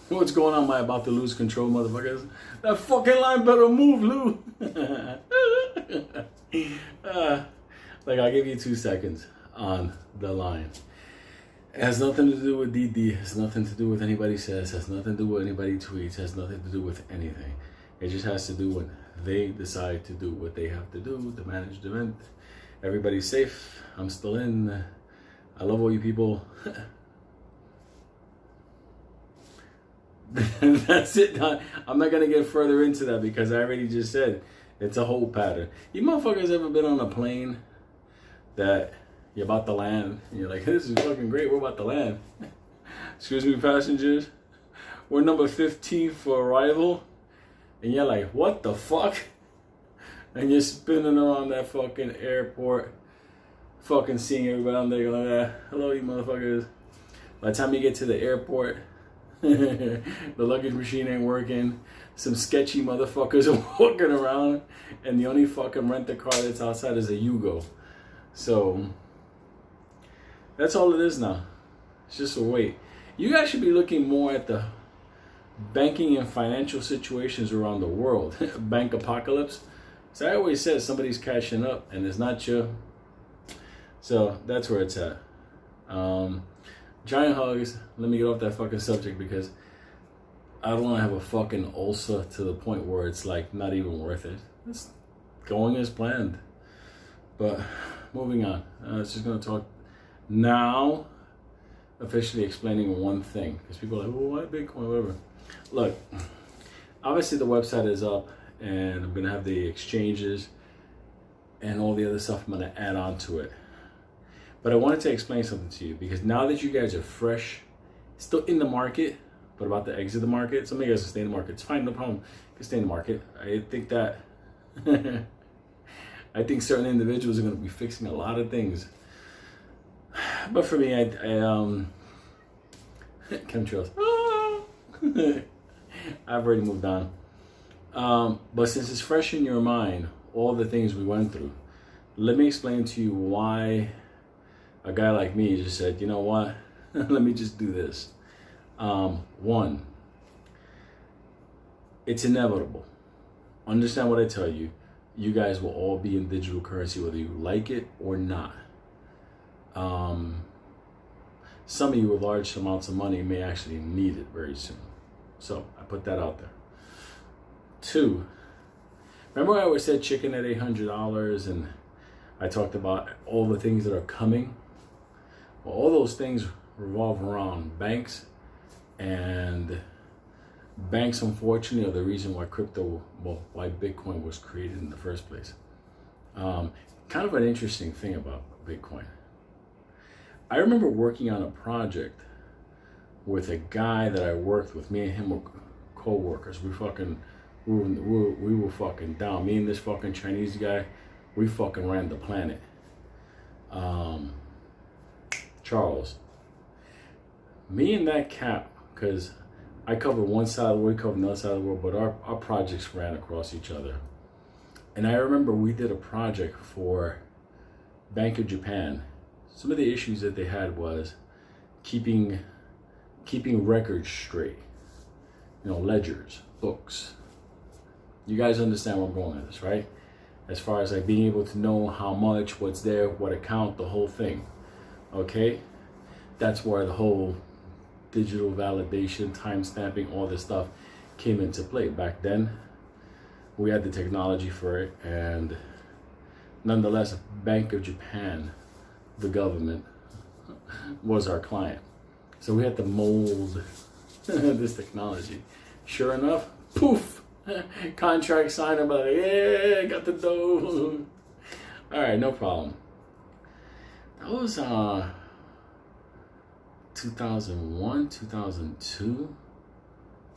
What's going on, my about to lose control, motherfuckers? That fucking line better move, Lou. Like, I'll give you 2 seconds on the line. It has nothing to do with DD, has nothing to do with anybody says, has nothing to do with anybody tweets, has nothing to do with anything. It just has to do when they decide to do what they have to do to manage the event. Everybody's safe. I'm still in. I love all you people. That's it. I'm not going to get further into that because I already just said it's a whole pattern. You motherfuckers ever been on a plane that you're about to land and you're like, this is fucking great, we're about to land. Excuse me, passengers, we're number 15 for arrival. And you're like, what the fuck? And you're spinning around that fucking airport, fucking seeing everybody on there going, hello, you motherfuckers. By the time you get to the airport, the luggage machine ain't working. Some sketchy motherfuckers are walking around, and the only fucking rent-a-car that's outside is a Yugo. So that's all it is now. It's just a wait. You guys should be looking more at the banking and financial situations around the world. Bank apocalypse. So I always said somebody's cashing up, and it's not you. So that's where it's at. Giant hugs. Let me get off that fucking subject because I don't want to have a fucking ulcer to the point where it's like not even worth it. It's going as planned. But moving on. It's just going to talk now, officially explaining one thing. Because people are like, well, why Bitcoin, whatever. Look, obviously the website is up and I'm going to have the exchanges and all the other stuff I'm going to add on to it. But I wanted to explain something to you because now that you guys are fresh, still in the market, but about to exit the market, some of you guys can stay in the market. It's fine, no problem. You can stay in the market. I think that, I think certain individuals are going to be fixing a lot of things. But for me, chemtrails. I've already moved on. But since it's fresh in your mind, all the things we went through, let me explain to you why a guy like me just said, you know what, let me just do this. One, it's inevitable. Understand what I tell you. You guys will all be in digital currency, whether you like it or not. Some of you with large amounts of money may actually need it very soon. So I put that out there. 2, remember I always said chicken at $800 and I talked about all the things that are coming? Well, all those things revolve around banks, and banks, unfortunately, are the reason why why Bitcoin was created in the first place. Kind of an interesting thing about Bitcoin. I remember working on a project with a guy that I worked with. Me and him were co-workers. We were fucking down. Me and this fucking Chinese guy, we fucking ran the planet. Charles. Me and that cat, because I covered one side of the world, we covered another side of the world, but our projects ran across each other. And I remember we did a project for Bank of Japan. Some of the issues that they had was keeping records straight. You know, ledgers, books. You guys understand where I'm going with this, right? As far as like being able to know how much, what's there, what account, the whole thing. Okay? That's where the whole digital validation, time stamping, all this stuff came into play. Back then, we had the technology for it, and nonetheless, Bank of Japan, the government, was our client. So we had to mold this technology. Sure enough, poof, contract signed. I'm like, yeah, got the dough. All right, no problem. That was 2001, 2002.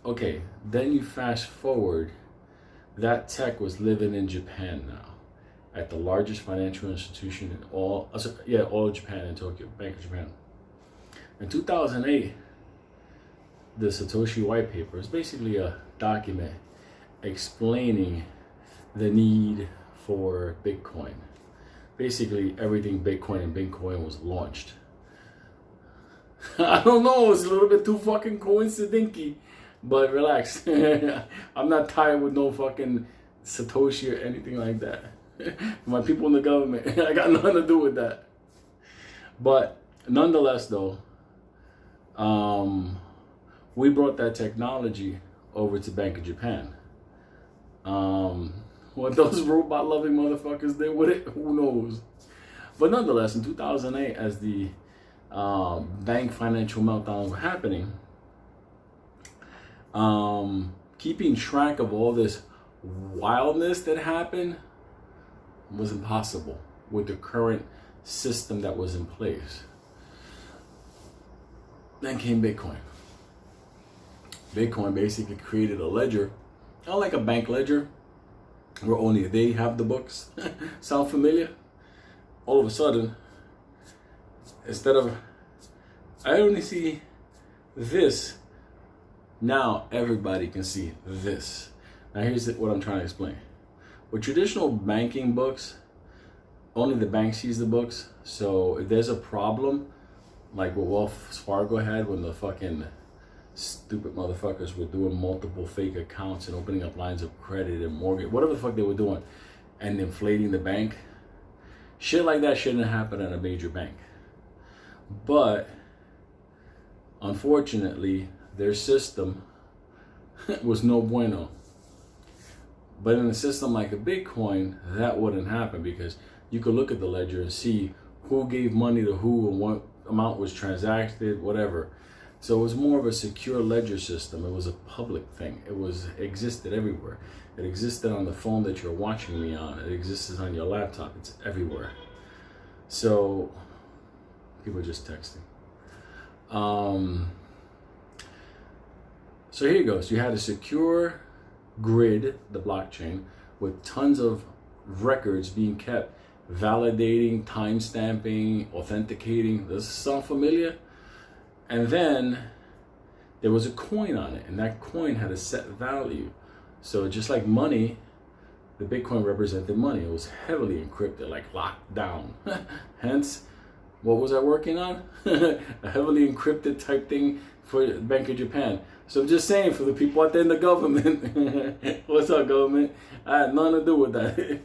Okay, then you fast forward. That tech was living in Japan now, at the largest financial institution in all of Japan, in Tokyo, Bank of Japan. In 2008, the Satoshi White Paper is basically a document explaining the need for Bitcoin. Basically, everything Bitcoin and Bitcoin was launched. I don't know. It's a little bit too fucking coincidental. But relax. I'm not tired with no fucking Satoshi or anything like that. My people in the government, I got nothing to do with that. But nonetheless, though, we brought that technology over to Bank of Japan. What those robot-loving motherfuckers did with it, who knows? But nonetheless, in 2008, as the bank financial meltdowns were happening, keeping track of all this wildness that happened was impossible with the current system that was in place. Then came Bitcoin. Bitcoin basically created a ledger, not like a bank ledger, where only they have the books. Sound familiar? All of a sudden, instead of, I only see this, now everybody can see this. Now here's what I'm trying to explain. With traditional banking books, only the bank sees the books. So if there's a problem, like what Wells Fargo had when the fucking stupid motherfuckers were doing multiple fake accounts and opening up lines of credit and mortgage, whatever the fuck they were doing, and inflating the bank, shit like that shouldn't happen at a major bank. But unfortunately, their system was no bueno. But in a system like a Bitcoin, that wouldn't happen, because you could look at the ledger and see who gave money to who and what amount was transacted, whatever. So it was more of a secure ledger system. It was a public thing. It existed everywhere. It existed on the phone that you're watching me on. It exists on your laptop. It's everywhere. So people are just texting. So here it goes. You had a secure grid, the blockchain, with tons of records being kept, validating, time-stamping, authenticating. Does this sound familiar? And then there was a coin on it, and that coin had a set value. So just like money, the Bitcoin represented money. It was heavily encrypted, like locked down. Hence, what was I working on? A heavily encrypted type thing for Bank of Japan. So I'm just saying, for the people out there in the government, what's up, government? I had nothing to do with that.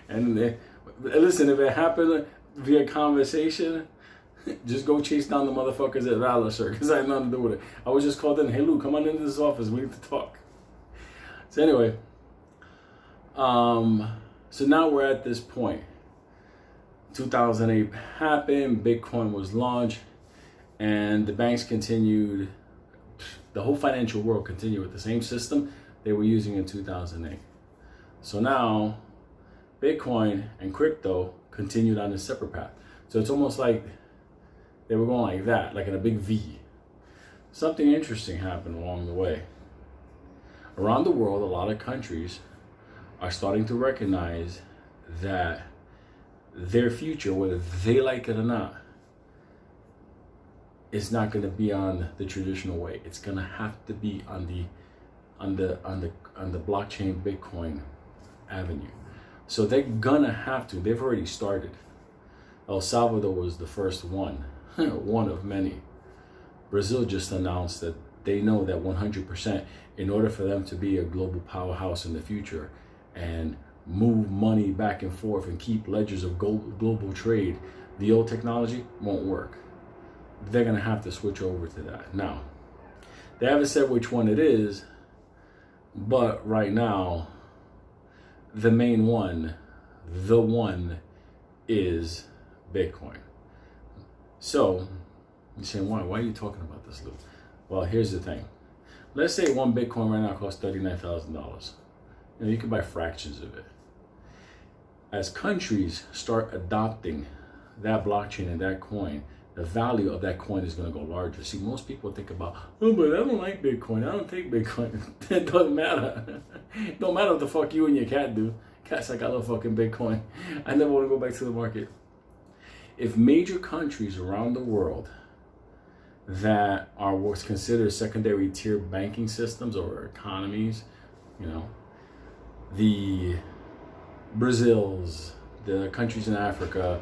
And listen, if it happened via conversation, just go chase down the motherfuckers at Valor, sir, because I had nothing to do with it. I was just called in, hey Lou, come on into this office, we need to talk. So anyway, so now we're at this point. 2008 happened, Bitcoin was launched, and the banks continued, the whole financial world continued with the same system they were using in 2008. So now, Bitcoin and crypto continued on a separate path. So it's almost like they were going like that, like in a big V. Something interesting happened along the way. Around the world, a lot of countries are starting to recognize that their future, whether they like it or not, is not going to be on the traditional way. It's going to have to be on the blockchain Bitcoin avenue. So they're gonna have to. They've already started. El Salvador was the first one, one of many. Brazil just announced that they know that 100%, in order for them to be a global powerhouse in the future and move money back and forth and keep ledgers of global trade, the old technology won't work. They're gonna have to switch over to that. Now, they haven't said which one it is, but right now, the main one, the one, is Bitcoin. So, you're saying, why are you talking about this, Lou? Well, here's the thing. Let's say one Bitcoin right now costs $39,000. You can buy fractions of it. As countries start adopting that blockchain and that coin, the value of that coin is going to go larger. See, most people think about, oh, but I don't like Bitcoin. I don't take Bitcoin. It doesn't matter. It don't matter what the fuck you and your cat do. Cat's like, I love fucking Bitcoin. I never want to go back to the market. If major countries around the world that are what's considered secondary tier banking systems or economies, the Brazils, the countries in Africa,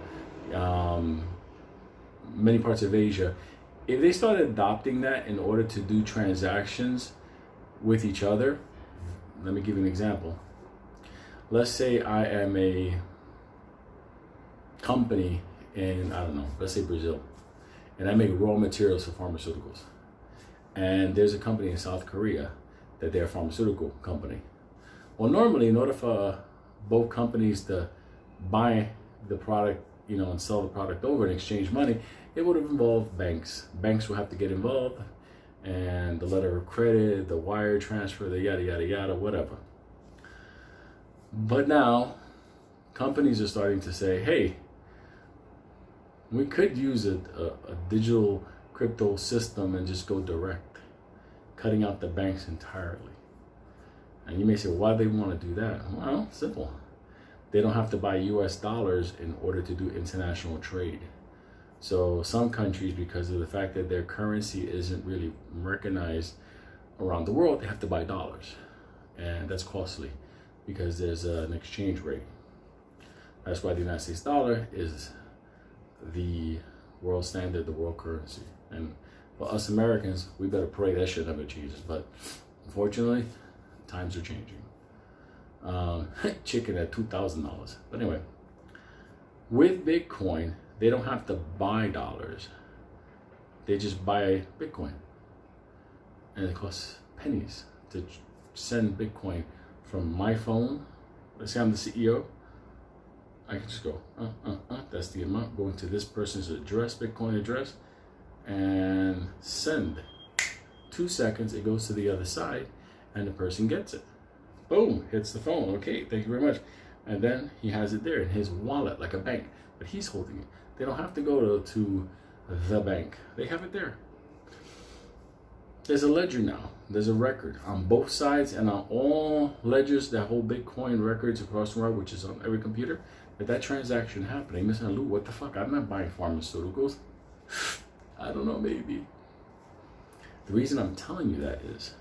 many parts of Asia, If they start adopting that in order to do transactions with each other, let me give you an example. Let's say I am a company in, I don't know, let's say Brazil, and I make raw materials for pharmaceuticals. And there's a company in South Korea that they're a pharmaceutical company. Well, normally, in order for both companies to buy the product, and sell the product over and exchange money, it would have involved banks. Banks would have to get involved, and the letter of credit, the wire transfer, the yada, yada, yada, whatever. But now, companies are starting to say, hey, we could use a digital crypto system and just go direct, cutting out the banks entirely. And you may say, why do they want to do that? Well, simple. They don't have to buy US dollars in order to do international trade. So some countries, because of the fact that their currency isn't really recognized around the world, they have to buy dollars. And that's costly because there's an exchange rate. That's why the United States dollar is the world standard, the world currency. And for us Americans, we better pray that shit never changes. But unfortunately, times are changing. Chicken at $2,000. But anyway, with Bitcoin, they don't have to buy dollars. They just buy Bitcoin. And it costs pennies to send Bitcoin from my phone. Let's say I'm the CEO. I can just go, that's the amount going to this person's address, Bitcoin address, and send. 2 seconds, it goes to the other side, and the person gets it. Boom, hits the phone. Okay, thank you very much. And then he has it there in his wallet, like a bank, but he's holding it. They don't have to go to the bank. They have it there. There's a ledger now. There's a record on both sides and on all ledgers that hold Bitcoin records across the world, which is on every computer, that transaction happening. Mr. Lou, what the fuck? I'm not buying pharmaceuticals. I don't know, maybe. The reason I'm telling you that is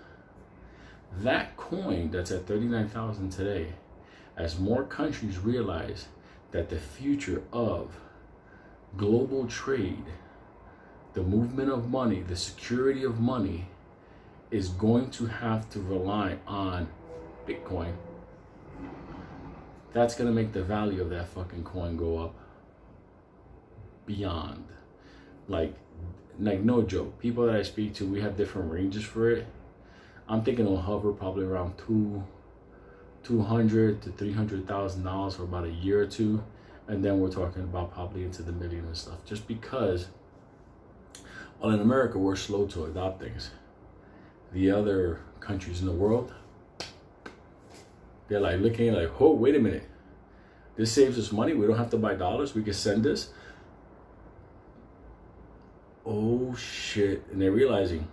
that coin that's at 39,000 today, as more countries realize that the future of global trade, the movement of money, the security of money is going to have to rely on Bitcoin, that's going to make the value of that fucking coin go up beyond. Like no joke. People that I speak to, we have different ranges for it. I'm thinking it'll hover probably around $200,000 to $300,000 for about a year or two, and then we're talking about probably into the million and stuff. Just because, well, in America we're slow to adopt things. The other countries in the world, they're like looking like, oh, wait a minute, this saves us money. We don't have to buy dollars. We can send this. Oh shit! And they're realizing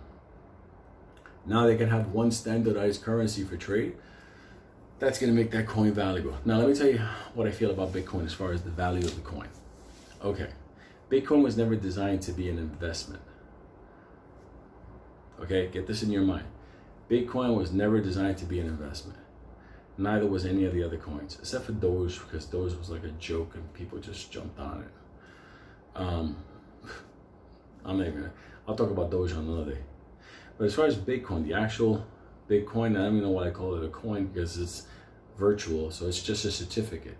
now they can have one standardized currency for trade. That's going to make that coin valuable. Now, let me tell you what I feel about Bitcoin as far as the value of the coin. Okay. Bitcoin was never designed to be an investment. Okay. Get this in your mind. Bitcoin was never designed to be an investment. Neither was any of the other coins, except for Doge, because Doge was like a joke and people just jumped on it. I'll talk about Doge on another day. But as far as Bitcoin, the actual Bitcoin, I don't even know why I call it a coin because it's virtual, so it's just a certificate.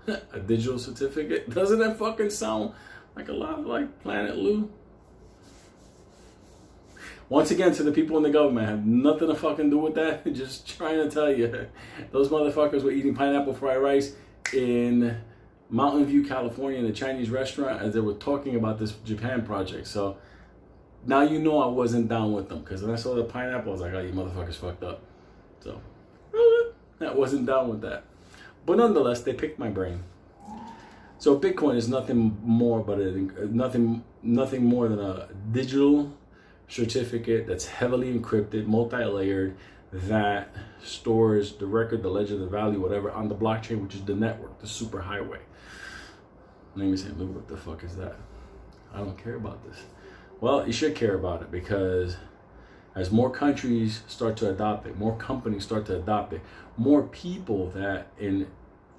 A digital certificate? Doesn't that fucking sound like a lot like Planet Lou? Once again, to the people in the government, I have nothing to fucking do with that. Just trying to tell you, those motherfuckers were eating pineapple fried rice in Mountain View, California, in a Chinese restaurant as they were talking about this Japan project. So now you know I wasn't down with them, because when I saw the pineapple, I was like, oh, you motherfuckers fucked up. So I wasn't down with that. But nonetheless, they picked my brain. So Bitcoin is nothing more than a digital certificate that's heavily encrypted, multi-layered, that stores the record, the ledger, the value, whatever, on the blockchain, which is the network, the superhighway. Let me say, look, what the fuck is that? I don't care about this. Well, you should care about it, because as more countries start to adopt it, more companies start to adopt it, more people that in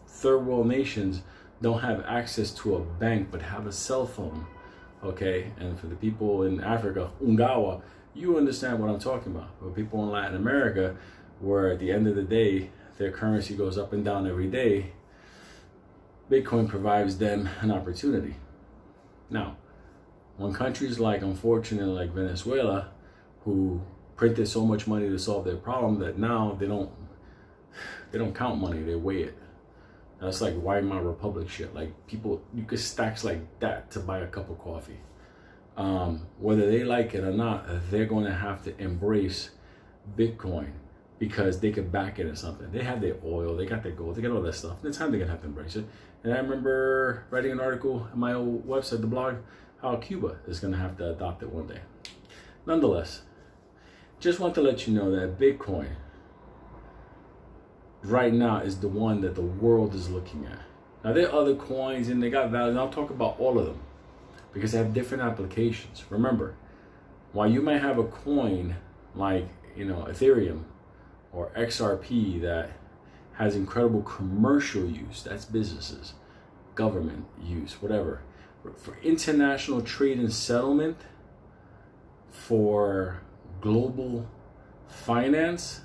third world nations don't have access to a bank but have a cell phone okay? And for the people in Africa, Ungawa, you understand what I'm talking about. For people in Latin America, where at the end of the day, their currency goes up and down every day, Bitcoin provides them an opportunity. Now, when countries like, unfortunately, like Venezuela, who printed so much money to solve their problem that now they don't count money, they weigh it. That's like Weimar Republic shit. Like people, you could stacks like that to buy a cup of coffee. Whether they like it or not, they're going to have to embrace Bitcoin because they could back it or something. They have their oil, they got their gold, they got all that stuff. It's time they're gonna have to embrace it. And I remember writing an article on my old website, the blog, how Cuba is gonna have to adopt it one day. Nonetheless, just want to let you know that Bitcoin right now is the one that the world is looking at. Now there are other coins and they got value, and I'll talk about all of them because they have different applications. Remember, while you might have a coin like, Ethereum or XRP that has incredible commercial use, that's businesses, government use, whatever. For international trade and settlement, for global finance,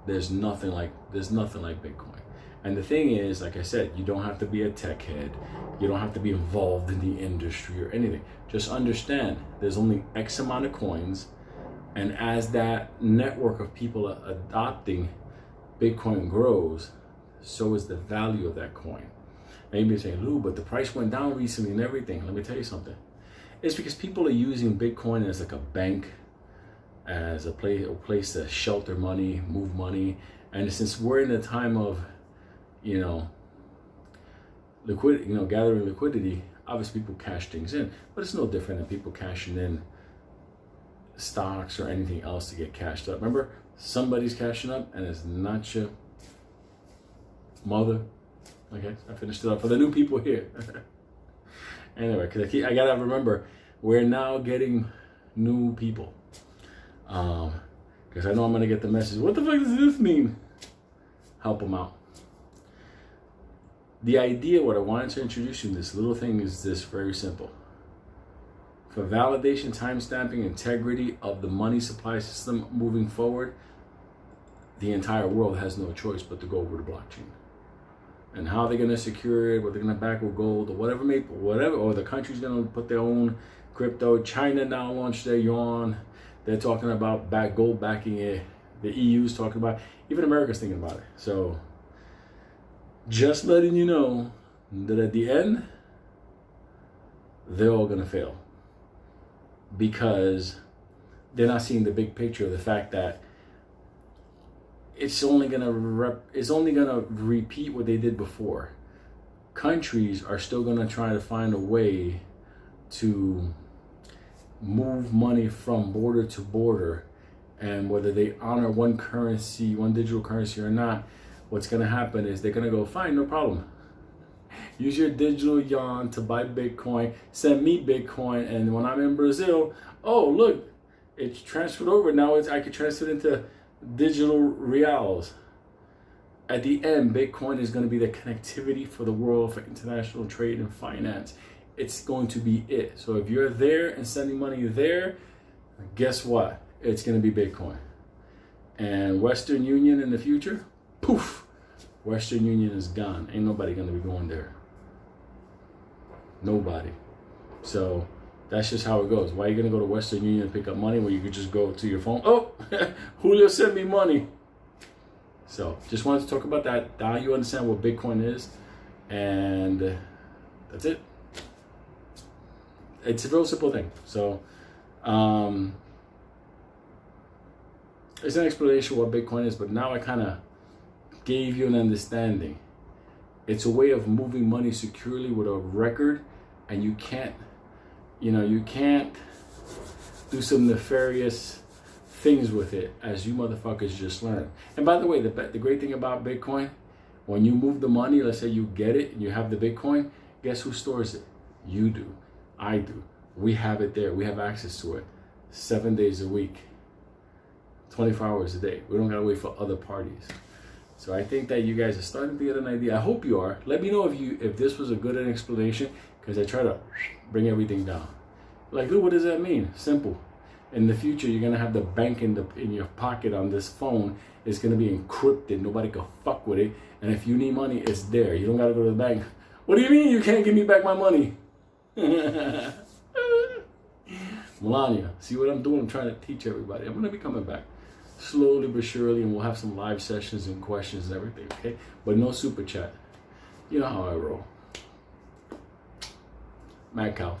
there's nothing like Bitcoin. And the thing is, like I said, you don't have to be a tech head. You don't have to be involved in the industry or anything. Just understand there's only X amount of coins. And as that network of people adopting Bitcoin grows, so is the value of that coin. Maybe you're saying, Lou, but the price went down recently and everything. Let me tell you something. It's because people are using Bitcoin as like a bank, as a place to shelter money, move money. And since we're in a time of, liquidity, gathering liquidity, obviously people cash things in, but it's no different than people cashing in stocks or anything else to get cashed up. Remember, somebody's cashing up and it's not your mother. Okay, I finished it up for the new people here. Anyway, because I gotta remember, we're now getting new people. Because I know I'm gonna get the message, what the fuck does this mean? Help them out. The idea, what I wanted to introduce you to this little thing is this, very simple. For validation, timestamping, integrity of the money supply system moving forward, the entire world has no choice but to go over the blockchain. And how they're gonna secure it, what they're gonna back with gold or whatever, or the country's gonna put their own crypto. China now launched their yuan. They're talking about gold backing it. The EU's talking about, even America's thinking about it. So just letting you know that at the end, they're all gonna fail because they're not seeing the big picture of the fact that it's only gonna repeat what they did before. Countries are still gonna try to find a way to move money from border to border, and whether they honor one currency, one digital currency or not, what's gonna happen is they're gonna go, fine, no problem. Use your digital yuan to buy Bitcoin, send me Bitcoin, and when I'm in Brazil, oh look, it's transferred over. Now I can transfer it into digital reals. At the end, Bitcoin is going to be the connectivity for the world for international trade and finance. It's going to be it. So if you're there and sending money there, guess what? It's going to be Bitcoin. And Western Union in the future, poof, Western Union is gone. Ain't nobody going to be going there. Nobody. So that's just how it goes. Why are you going to go to Western Union and pick up money when you could just go to your phone? Oh, Julio sent me money. So just wanted to talk about that. Now you understand what Bitcoin is. And that's it. It's a real simple thing. So it's an explanation of what Bitcoin is, but now I kind of gave you an understanding. It's a way of moving money securely with a record, and you can't do some nefarious things with it, as you motherfuckers just learned. And by the way, the great thing about Bitcoin, when you move the money, let's say you get it and you have the Bitcoin, guess who stores it? You do. I do. We have it there. We have access to it 7 days a week, 24 hours a day. We don't gotta wait for other parties. So I think that you guys are starting to get an idea. I hope you are. Let me know if this was a good explanation, because I try to bring everything down. Like, look, what does that mean? Simple. In the future, you're gonna have the bank in your pocket on this phone. It's gonna be encrypted. Nobody can fuck with it. And if you need money, it's there. You don't gotta go to the bank. What do you mean you can't give me back my money? Melania, see what I'm doing? I'm trying to teach everybody. I'm gonna be coming back slowly but surely, and we'll have some live sessions and questions and everything, okay? But no super chat. You know how I roll. Mad cow.